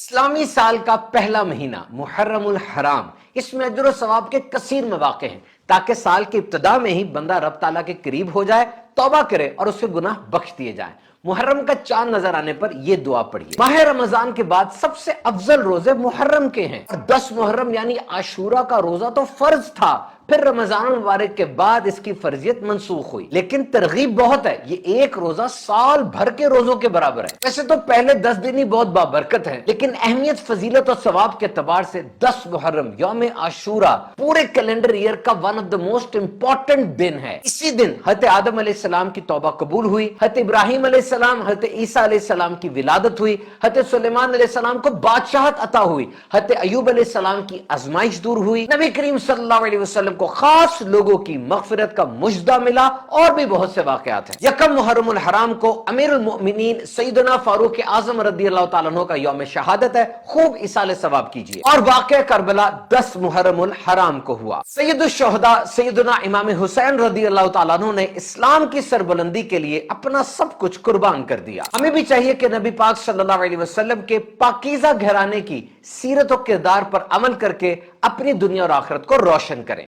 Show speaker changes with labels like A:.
A: اسلامی سال کا پہلا مہینہ محرم الحرام، اس میں اجر و ثواب کے کثیر مواقع ہیں تاکہ سال کی ابتدا میں ہی بندہ رب تعالیٰ کے قریب ہو جائے، توبہ کرے اور اس کے گناہ بخش دیے جائیں۔ محرم کا چاند نظر آنے پر یہ دعا پڑھیے۔ ماہ رمضان کے بعد سب سے افضل روزے محرم کے ہیں، اور 10 محرم یعنی عاشورہ کا روزہ تو فرض تھا، پھر رمضان المبارک کے بعد اس کی فرضیت منسوخ ہوئی، لیکن ترغیب بہت ہے، یہ ایک روزہ سال بھر کے روزوں کے برابر ہے۔ ویسے تو پہلے 10 دن ہی بہت بابرکت ہیں، لیکن اہمیت، فضیلت اور ثواب کے اعتبار سے 10 محرم یوم عاشورہ پورے کیلنڈر ایئر کا one of the most important دن ہے۔ اسی دن حضرت آدم علیہ السلام کی توبہ قبول ہوئی، حضرت ابراہیم علیہ السلام، حضرت عیسیٰ علیہ السلام کی ولادت ہوئی، حضرت سلیمان علیہ السلام کو بادشاہت عطا ہوئی، حضرت ایوب علیہ السلام کی آزمائش دور ہوئی، نبی کریم صلی اللہ علیہ وسلم کو خاص لوگوں کی مغفرت کا مجدہ ملا، اور بھی بہت سے واقعات ہیں۔ یکم محرم الحرام کو امیر المؤمنین سیدنا فاروق اعظم رضی اللہ تعالیٰ عنہ کا یوم شہادت ہے، خوب ایصال ثواب کیجیے۔ اور واقعہ کربلا 10 محرم الحرام کو ہوا۔ سید الشہداء سیدنا امام حسین رضی اللہ تعالیٰ عنہ نے اسلام کی سربلندی کے لیے اپنا سب کچھ قربان کر دیا۔ ہمیں بھی چاہیے کہ نبی پاک صلی اللہ علیہ وسلم کے پاکیزہ گھرانے کی سیرت و کردار پر عمل کر کے اپنی دنیا اور آخرت کو روشن کریں۔